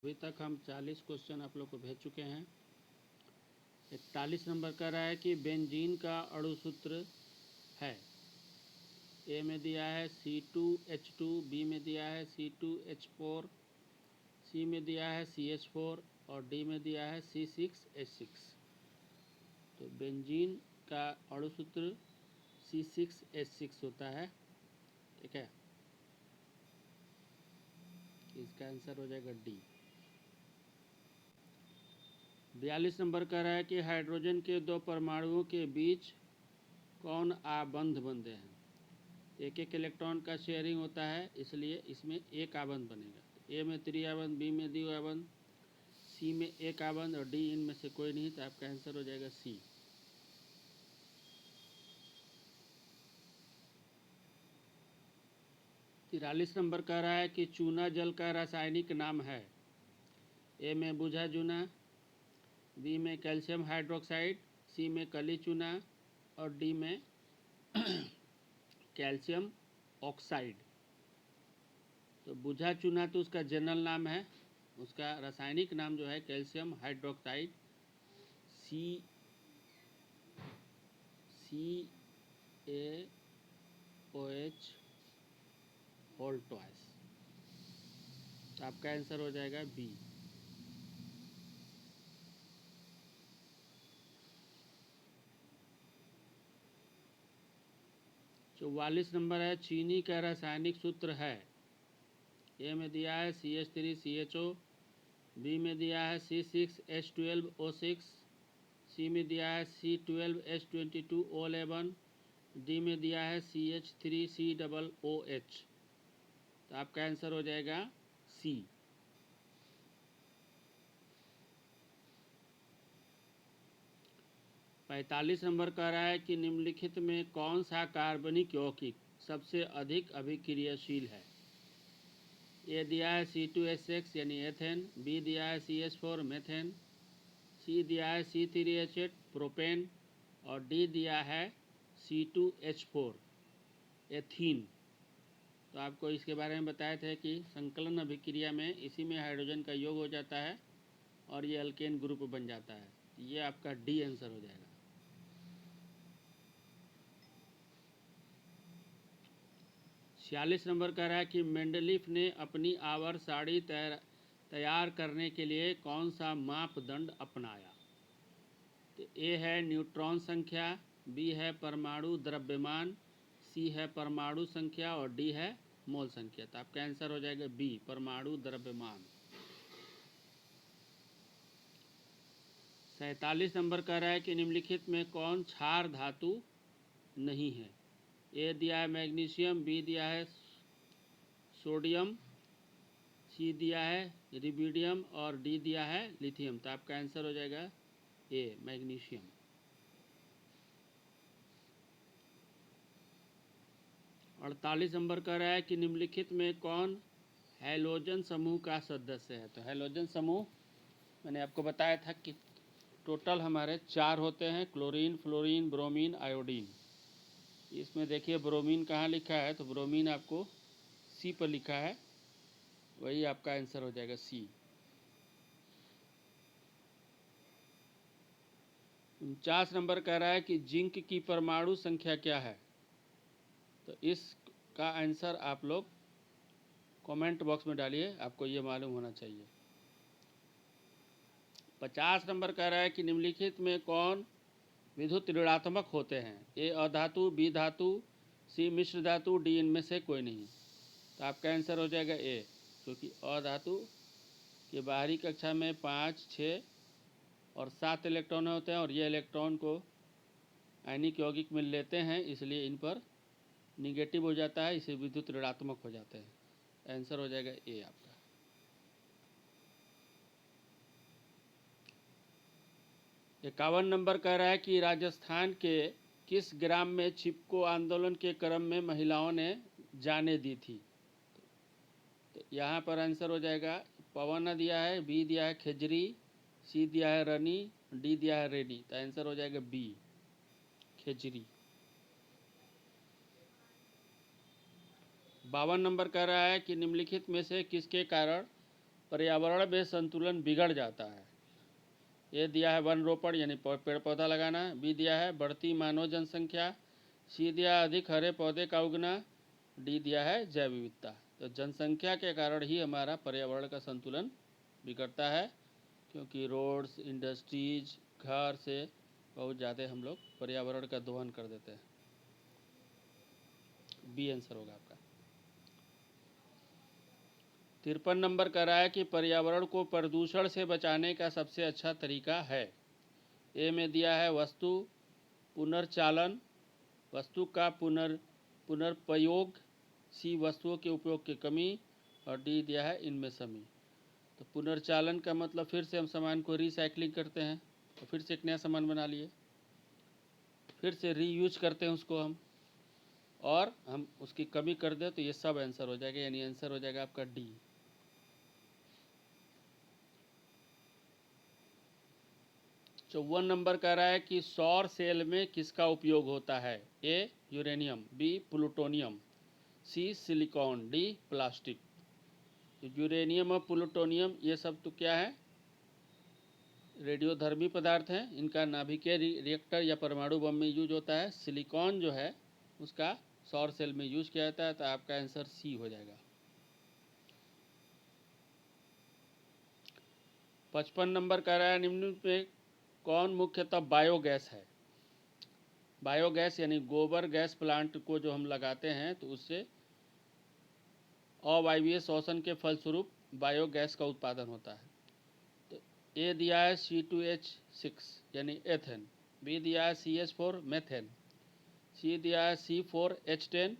अभी तक हम 40 क्वेश्चन आप लोग को भेज चुके हैं। 41 नंबर का रहा है कि बेंजीन का अणु सूत्र है। ए में दिया है C2H2, बी में दिया है C2H4, सी में दिया है CH4 और डी में दिया है C6H6। तो बेंजीन का अणु सूत्र C6H6 होता है। ठीक है, इसका आंसर हो जाएगा डी। 42 नंबर का रहा है कि हाइड्रोजन के दो परमाणुओं के बीच कौन आबंध बंधे हैं। एक एक इलेक्ट्रॉन का शेयरिंग होता है, इसलिए इसमें एक आबंध बनेगा। ए में त्रिआबंध, बी में द्विआबंध, सी में एक आबंध और डी इनमें से कोई नहीं, तो आपका आंसर हो जाएगा सी। तिरालीस नंबर कह रहा है कि चूना जल का रासायनिक नाम है। ए में बुझा चूना, बी में कैल्शियम हाइड्रोक्साइड, सी में कली चूना और डी में कैल्शियम ऑक्साइड। तो बुझा चूना तो उसका जनरल नाम है, उसका रासायनिक नाम जो है calcium hydroxide, CaOH whole twice. तो आपका आंसर हो जाएगा बी। चौवालीस नंबर है चीनी का रासायनिक सूत्र है। ए में दिया है CH3CHO, बी में दिया है C6H12O6, सी में दिया है C12H22O11, डी में दिया है CH3COOH। तो आपका आंसर हो जाएगा सी। पैंतालीस नंबर कह रहा है कि निम्नलिखित में कौन सा कार्बनिक यौगिक सबसे अधिक अभिक्रियाशील है। ए दिया है C2H6 यानी एथेन, बी दिया है CH4 मेथेन, सी दिया है C3H8 प्रोपेन और डी दिया है C2H4 एथीन। तो आपको इसके बारे में बताए थे कि संकलन अभिक्रिया में इसी में हाइड्रोजन का योग हो जाता है और ये अल्केन ग्रुप बन जाता है। ये आपका डी आंसर हो जाएगा। 46 नंबर कह रहा है कि मेंडलीफ ने अपनी आवर साड़ी तैयार करने के लिए कौन सा मापदंड अपनाया। तो ए है न्यूट्रॉन संख्या, बी है परमाणु द्रव्यमान, सी है परमाणु संख्या और डी है मोल संख्या। तो आपका आंसर हो जाएगा बी, परमाणु द्रव्यमान। 47 नंबर कह रहा है कि निम्नलिखित में कौन क्षार धातु नहीं है। ए दिया है मैग्नीशियम, बी दिया है सोडियम, सी दिया है रिबिडियम और डी दिया है लिथियम। तो आपका आंसर हो जाएगा ए, मैग्नीशियम। 48 नंबर कह रहा है कि निम्नलिखित में कौन हैलोजन समूह का सदस्य है। तो हैलोजन समूह मैंने आपको बताया था कि टोटल हमारे 4 होते हैं, क्लोरीन, फ्लोरीन, ब्रोमीन, आयोडीन। इसमें देखिए ब्रोमीन कहाँ लिखा है, तो ब्रोमीन आपको सी पर लिखा है, वही आपका आंसर हो जाएगा सी। 49 नंबर कह रहा है कि जिंक की परमाणु संख्या क्या है। तो इसका आंसर आप लोग कमेंट बॉक्स में डालिए, आपको ये मालूम होना चाहिए। 50 नंबर कह रहा है कि निम्नलिखित में कौन विद्युत ऋणात्मक होते हैं। ए अधातु, बी धातु, सी मिश्र धातु, डी इनमें से कोई नहीं। तो आपका आंसर हो जाएगा ए, क्योंकि अधातु के बाहरी कक्षा में 5, 6 और 7 इलेक्ट्रॉन होते हैं और ये इलेक्ट्रॉन को आयनिक यौगिक में लेते हैं, इसलिए इन पर निगेटिव हो जाता है, इसे विद्युत ऋणात्मक हो जाते हैं। आंसर हो जाएगा ए आपका। 51 नंबर कह रहा है कि राजस्थान के किस ग्राम में चिपको आंदोलन के क्रम में महिलाओं ने जाने दी थी। तो यहाँ पर आंसर हो जाएगा पवन दिया है, बी दिया है खेजरी, सी दिया है रनी, डी दिया है रेनी। तो आंसर हो जाएगा बी, खेजरी। 52 नंबर कह रहा है कि निम्नलिखित में से किसके कारण पर्यावरण में संतुलन बिगड़ जाता है। ए दिया है वन रोपण यानी पेड़ पौधा लगाना, बी दिया है बढ़ती मानव जनसंख्या, सी दिया है अधिक हरे पौधे का उगना, डी दिया है जैव विविधता। तो जनसंख्या के कारण ही हमारा पर्यावरण का संतुलन बिगड़ता है, क्योंकि रोड्स, इंडस्ट्रीज, घर से बहुत ज़्यादा हम लोग पर्यावरण का दोहन कर देते हैं। बी आंसर होगा आपका। 53 नंबर कह रहा है कि पर्यावरण को प्रदूषण से बचाने का सबसे अच्छा तरीका है। ए में दिया है वस्तु पुनर्चालन, वस्तु का पुनर्प्रयोग, सी वस्तुओं के उपयोग की कमी, और डी दिया है इनमें समी। तो पुनर्चालन का मतलब फिर से हम सामान को रिसाइकलिंग करते हैं, तो फिर से एक नया सामान बना लिए, फिर से रीयूज करते हैं उसको हम, और हम उसकी कमी कर दें, तो ये सब आंसर हो जाएगा, यानी आंसर हो जाएगा आपका डी। चौवन नंबर कह रहा है कि सौर सेल में किसका उपयोग होता है। ए यूरेनियम, बी प्लूटोनियम, सी सिलिकॉन, डी प्लास्टिक। तो यूरेनियम और प्लूटोनियम ये सब तो क्या है, रेडियोधर्मी पदार्थ हैं, इनका नाभिकीय रिएक्टर या परमाणु बम में यूज होता है। सिलिकॉन जो है उसका सौर सेल में यूज किया जाता है, तो आपका आंसर सी हो जाएगा। 55 नंबर कह रहा है निम्न में कौन मुख्यतः बायोगैस है। बायोगैस यानी गोबर गैस प्लांट को जो हम लगाते हैं, तो उससे अवायवीय शोषण के फलस्वरूप बायोगैस का उत्पादन होता है। तो ए दिया है C2H6 यानी एथेन, बी दिया है CH4 मेथेन, सी दिया है C4H10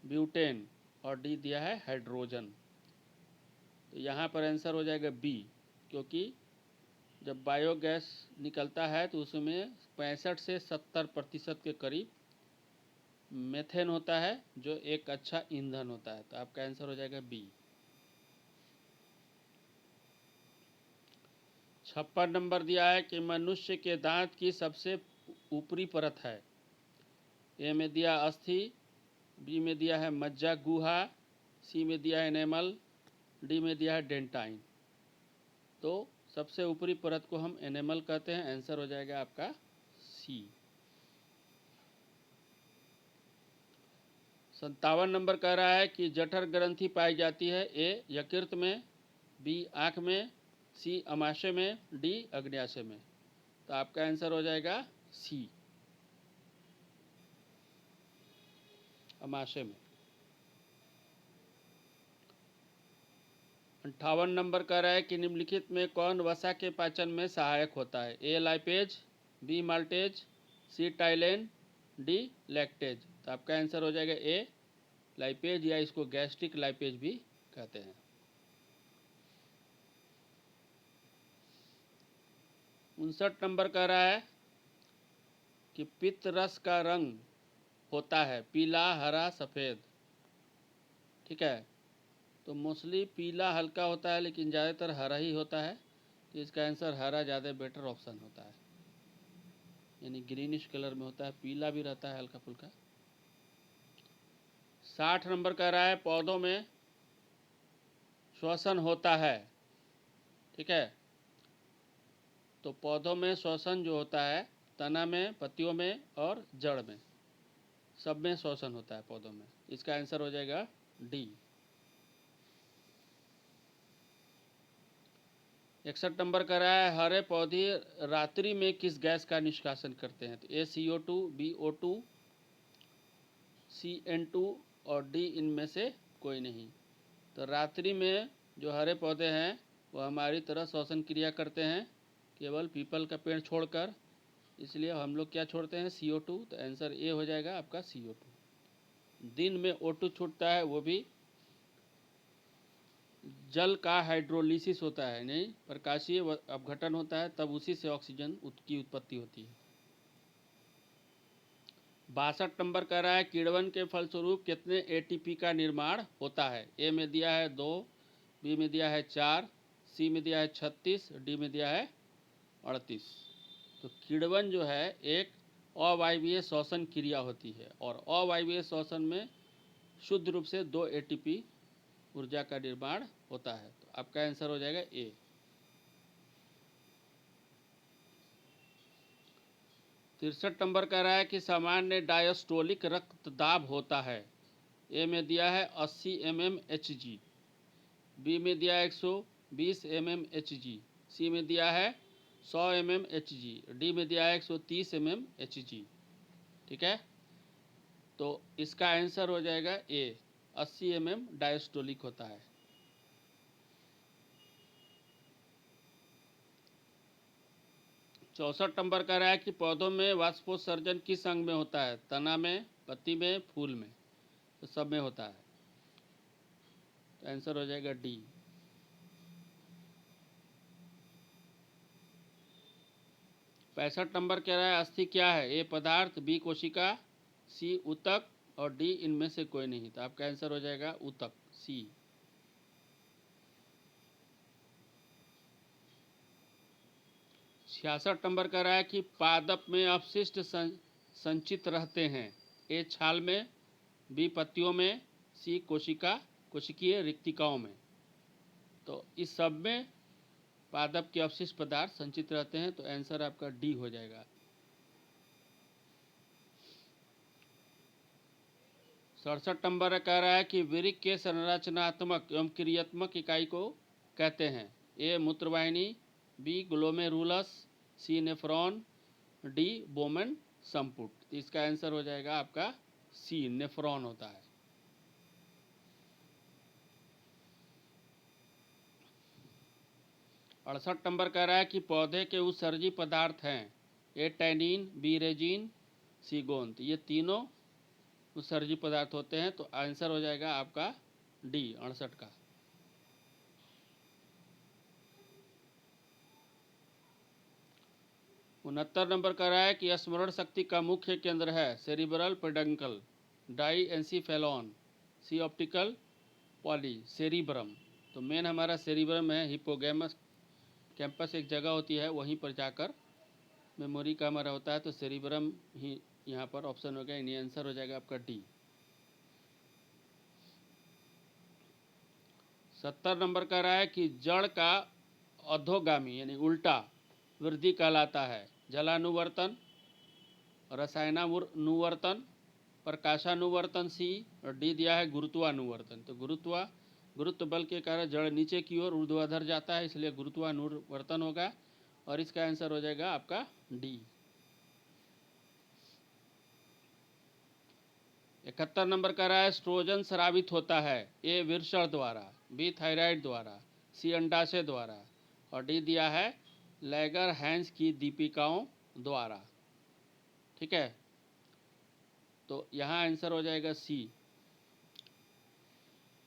ब्यूटेन, और डी दिया है हाइड्रोजन। तो यहाँ पर आंसर हो जाएगा बी, क्योंकि जब बायोगैस निकलता है तो उसमें 65 से 70% के करीब मेथेन होता है, जो एक अच्छा ईंधन होता है। तो आपका आंसर हो जाएगा बी। 56 नंबर दिया है कि मनुष्य के दांत की सबसे ऊपरी परत है। ए में दिया अस्थि, बी में दिया है मज्जा गुहा, सी में दिया है एनेमल, डी में दिया है डेंटाइन। तो सबसे ऊपरी परत को हम एनेमल कहते हैं, आंसर हो जाएगा आपका सी। 57 नंबर कह रहा है कि जठर ग्रंथि पाई जाती है। ए यकृत में, बी आँख में, सी अमाशय में, डी अग्न्याशय में। तो आपका आंसर हो जाएगा सी, अमाशय में। 58 नंबर कह रहा है कि निम्नलिखित में कौन वसा के पाचन में सहायक होता है। ए लाइपेज, बी माल्टेज, सी टाइलेन, डी लैक्टेज। तो आपका आंसर हो जाएगा ए लाइपेज, या इसको गैस्ट्रिक लाइपेज भी कहते हैं। 59 नंबर कह रहा है कि पित्त रस का रंग होता है पीला, हरा, सफ़ेद। ठीक है, तो मोस्टली पीला हल्का होता है, लेकिन ज़्यादातर हरा ही होता है। तो इसका आंसर हरा ज़्यादा बेटर ऑप्शन होता है, यानी ग्रीनिश कलर में होता है, पीला भी रहता है हल्का फुल्का। 60 नंबर कह रहा है पौधों में श्वसन होता है। ठीक है, तो पौधों में श्वसन जो होता है, तना में, पत्तियों में और जड़ में, सब में श्वसन होता है पौधों में। इसका आंसर हो जाएगा डी। 61 नंबर कर रहा है हरे पौधे रात्रि में किस गैस का निष्कासन करते हैं। तो ए CO2, बी O2, सी N2 और डी इनमें से कोई नहीं। तो रात्रि में जो हरे पौधे हैं वो हमारी तरह श्वसन क्रिया करते हैं, केवल पीपल का पेड़ छोड़कर। इसलिए हम लोग क्या छोड़ते हैं, CO2। तो आंसर ए हो जाएगा आपका CO2। दिन में O2 छूटता है, वो भी जल का हाइड्रोलिसिस होता है, नहीं प्रकाशीय अपघटन होता है, तब उसी से ऑक्सीजन की उत्पत्ति होती है। 62 नंबर कह रहा है किण्वन के फलस्वरूप कितने ATP का निर्माण होता है। ए में दिया है 2, बी में दिया है 4, सी में दिया है 36, डी में दिया है 38। तो किण्वन जो है एक अवायवीय श्वसन क्रिया होती है, और अवायवीय श्वसन में शुद्ध रूप से 2 ATP ऊर्जा का निर्माण होता है। तो आपका आंसर हो जाएगा ए। तिरसठ नंबर कह रहा है कि सामान्य डायस्टोलिक रक्तदाब होता है। ए में दिया है 80 mmHg, बी में दिया है 120 mmHg, सी में दिया है 100 mmHg, डी में दिया है 130 mmHg। ठीक है, तो इसका आंसर हो जाएगा ए, 80 mm डायस्टोलिक होता है। चौसठ नंबर कह रहा है कि पौधों में वाष्पोत्सर्जन किस अंग में होता है? तना में, पत्ती में, फूल में? तो सब में होता है, तो आंसर हो जाएगा डी। 65 नंबर कह रहा है अस्थि क्या है? ए पदार्थ, बी कोशिका, सी ऊतक और डी इनमें से कोई नहीं। तो आपका आंसर हो जाएगा ऊतक, सी। 66 नंबर कह रहा है कि पादप में अपशिष्ट संचित रहते हैं। ए छाल में, बी पत्तियों में, सी कोशिकीय रिक्तिकाओं में। तो इस सब में पादप के अवशिष्ट पदार्थ संचित रहते हैं, तो आंसर आपका डी हो जाएगा। 67 नंबर कह रहा है कि वृक्क के संरचनात्मक एवं क्रियात्मक इकाई को कहते हैं। ए मूत्रवाहिनी, बी ग्लोमेरुलस, सी नेफ्रॉन, डी बोमन संपुट। तो इसका आंसर हो जाएगा आपका सी, नेफ्रॉन होता है। 68 नंबर कह रहा है कि पौधे के उत्सर्जी पदार्थ हैं। ए टैनिन, बी रेजिन, सी गोंद। ये तीनों उत्सर्जी पदार्थ होते हैं, तो आंसर हो जाएगा आपका डी, 68 का। 69 नंबर कह रहा है कि स्मरण शक्ति का मुख्य केंद्र है। सेरिब्रल पेडंकल, डाई एंसीफेलॉन, सी ऑप्टिकल पॉली सेरिब्रम। तो मेन हमारा सेरिब्रम है। हिपोगैमस कैंपस एक जगह होती है, वहीं पर जाकर मेमोरी का हमारा होता है, तो सेरिब्रम ही यहाँ पर ऑप्शन हो गया, यानी आंसर हो जाएगा आपका डी। 70 नंबर कह रहा है कि जड़ का अधोगामी यानी उल्टा वृद्धि कहलाता है। जलानुवर्तन, रसायनानुवर्तन, प्रकाशानुवर्तन सी, और डी दिया है गुरुत्वानुवर्तन। तो गुरुत्व बल के कारण जड़ नीचे की ओर ऊर्ध्वाधर जाता है, इसलिए गुरुत्वानुवर्तन होगा, और इसका आंसर हो जाएगा आपका डी। 71 नंबर कह रहा है एस्ट्रोजन स्रावित होता है। ए वृषण द्वारा, बी थायराइड द्वारा, सी अंडाशय द्वारा, और डी दिया है लैगर हैंस की दीपिकाओं द्वारा। ठीक है, तो यहाँ आंसर हो जाएगा सी।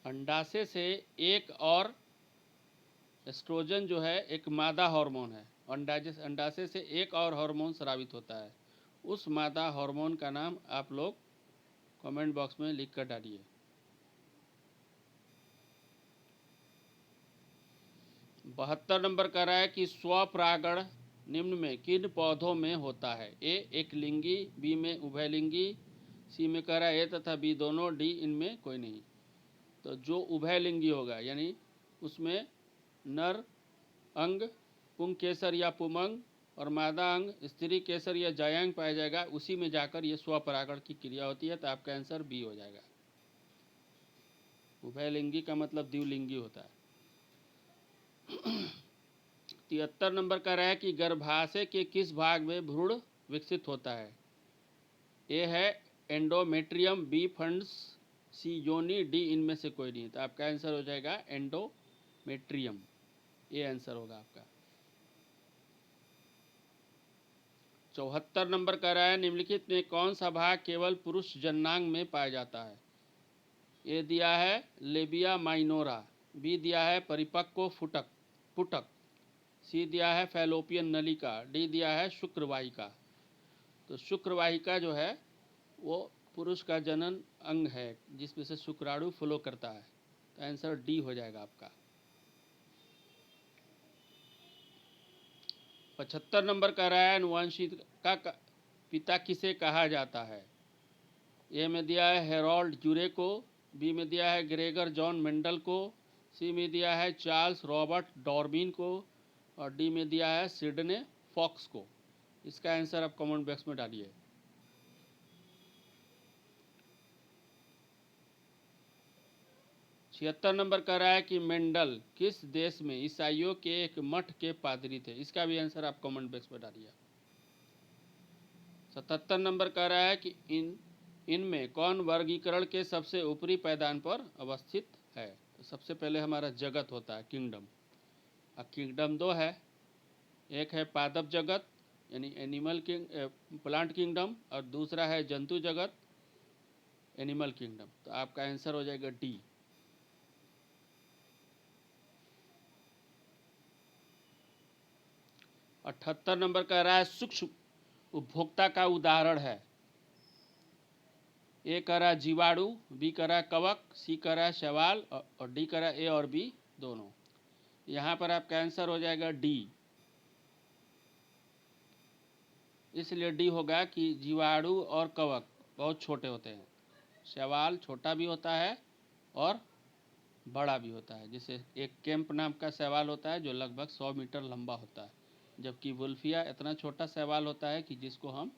अंडाशय से एक और एस्ट्रोजन जो है एक मादा हार्मोन है। अंडाशय से एक और हार्मोन स्रावित होता है। उस मादा हार्मोन का नाम आप लोग कमेंट बॉक्स में लिख कर डालिए। 72 नंबर कह रहा है कि स्वपरागण निम्न में किन पौधों में होता है? ए एक लिंगी, बी में उभयलिंगी, सी में कह रहा है ए तथा बी दोनों, डी इनमें कोई नहीं। तो जो उभयलिंगी होगा यानी उसमें नर अंग पुंकेसर या पुमंग और मादा अंग स्त्री केसर या जायांग पाया जाएगा, उसी में जाकर ये स्वपरागण की क्रिया होती है। तो आपका आंसर बी हो जाएगा। उभयलिंगी का मतलब द्विलिंगी होता है। 73 नंबर का है कि गर्भाशय के किस भाग में भ्रूण विकसित होता है? ए है एंडोमेट्रियम, बी फंड्स, सी योनि, डी इनमें से कोई नहीं। तो आपका आंसर हो जाएगा एंडोमेट्रियम, ये आंसर होगा आपका। 74 नंबर का है निम्नलिखित में कौन सा भाग केवल पुरुष जननांग में पाया जाता है? ए दिया है लेबिया माइनोरा, बी दिया है परिपक्व पुटक, सी दिया है फैलोपियन नलिका, डी दिया है शुक्रवाहिका। तो शुक्रवाहिका जो है वो पुरुष का जनन अंग है जिसमें से शुक्राणु फ्लो करता है। तो आंसर डी हो जाएगा आपका। 75 नंबर का है अनुवांशिकता का पिता किसे कहा जाता है? ए में दिया है हेरोल्ड यूरे को, बी में दिया है ग्रेगर जॉन मेंडल को, सी में दिया है चार्ल्स रॉबर्ट डार्विन को और डी में दिया है सिडने फॉक्स को। इसका आंसर आप कमेंट बॉक्स में डालिए। छिहत्तर नंबर कह रहा है कि मेंडल किस देश में ईसाइयों के एक मठ के पादरी थे। इसका भी आंसर आप कमेंट बॉक्स में डालिए। 77 नंबर कह रहा है कि इनमें कौन वर्गीकरण के सबसे ऊपरी पैदान पर अवस्थित है। तो सबसे पहले हमारा जगत होता है किंगडम। अब किंगडम दो है, एक है पादप जगत यानी एनिमल प्लांट किंगडम और दूसरा है जंतु जगत एनिमल किंगडम। तो आपका आंसर हो जाएगा डी। अठहत्तर नंबर कह रहा है सूक्ष्म उपभोक्ता का उदाहरण है। ए कह रहा है जीवाणु, बी कह रहा है कवक, सी कह रहा है शैवाल और डी कह रहा है ए और बी दोनों। यहाँ पर आपका आंसर हो जाएगा डी। इसलिए डी होगा कि जीवाणु और कवक बहुत छोटे होते हैं, शैवाल छोटा भी होता है और बड़ा भी होता है। जैसे एक कैंप नाम का शैवाल होता है जो लगभग 100 मीटर लंबा होता है, जबकि वुल्फिया इतना छोटा शैवाल होता है कि जिसको हम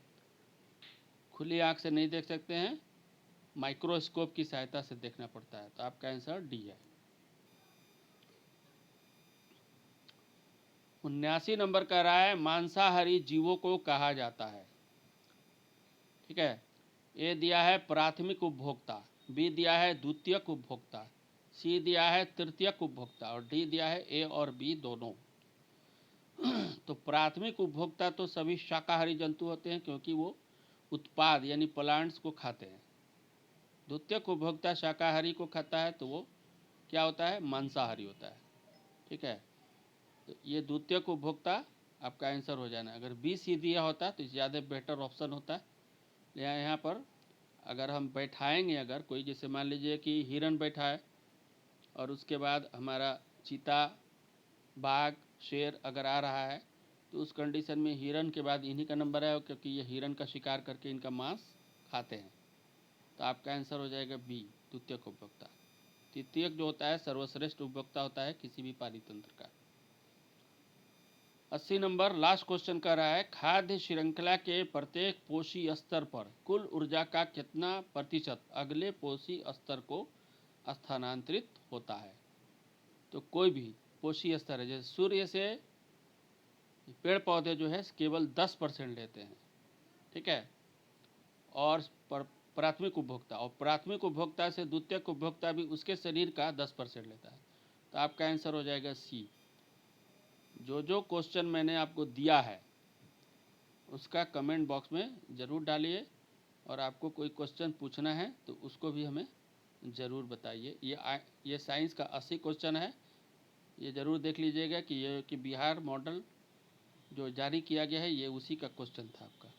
खुली आँख से नहीं देख सकते हैं, माइक्रोस्कोप की सहायता से देखना पड़ता है। तो आपका आंसर डी है। 79 नंबर कह रहा है मांसाहारी जीवों को कहा जाता है। ठीक है, ए दिया है प्राथमिक उपभोक्ता, बी दिया है द्वितीयक उपभोक्ता, सी दिया है तृतीयक उपभोक्ता और डी दिया है ए और बी दोनों। तो प्राथमिक उपभोक्ता तो सभी शाकाहारी जंतु होते हैं क्योंकि वो उत्पाद यानी प्लांट्स को खाते हैं। द्वितीयक उपभोक्ता शाकाहारी को खाता है तो वो क्या होता है, मांसाहारी होता है। ठीक है, तो ये द्वितीयक उपभोक्ता आपका आंसर हो जाना। अगर बी सी दिया होता तो ज़्यादा बेटर ऑप्शन होता है। यहाँ पर अगर हम बैठाएंगे, अगर कोई जैसे मान लीजिए कि हिरन बैठा है और उसके बाद हमारा चीता, बाघ, शेर अगर आ रहा है तो उस कंडीशन में हिरन के बाद इन्हीं का नंबर है क्योंकि ये हिरन का शिकार करके इनका मांस खाते हैं। तो आपका आंसर हो जाएगा बी, द्वितीयक उपभोक्ता। तृतीयक जो होता है सर्वश्रेष्ठ उपभोक्ता होता है किसी भी पारितंत्र का। 80 नंबर लास्ट क्वेश्चन कर रहा है खाद्य श्रृंखला के प्रत्येक पोषी स्तर पर कुल ऊर्जा का कितना प्रतिशत अगले पोषी स्तर को स्थानांतरित होता है। तो कोई भी पोषी स्तर है, जैसे सूर्य से पेड़ पौधे जो है केवल 10% लेते हैं। ठीक है, और प्राथमिक उपभोक्ता, और प्राथमिक उपभोक्ता से द्वितीयक उपभोक्ता भी उसके शरीर का 10% लेता है। तो आपका आंसर हो जाएगा सी। जो क्वेश्चन मैंने आपको दिया है उसका कमेंट बॉक्स में ज़रूर डालिए और आपको कोई क्वेश्चन पूछना है तो उसको भी हमें ज़रूर बताइए। ये साइंस का 80 क्वेश्चन है, ये ज़रूर देख लीजिएगा कि ये कि बिहार मॉडल जो जारी किया गया है ये उसी का क्वेश्चन था आपका।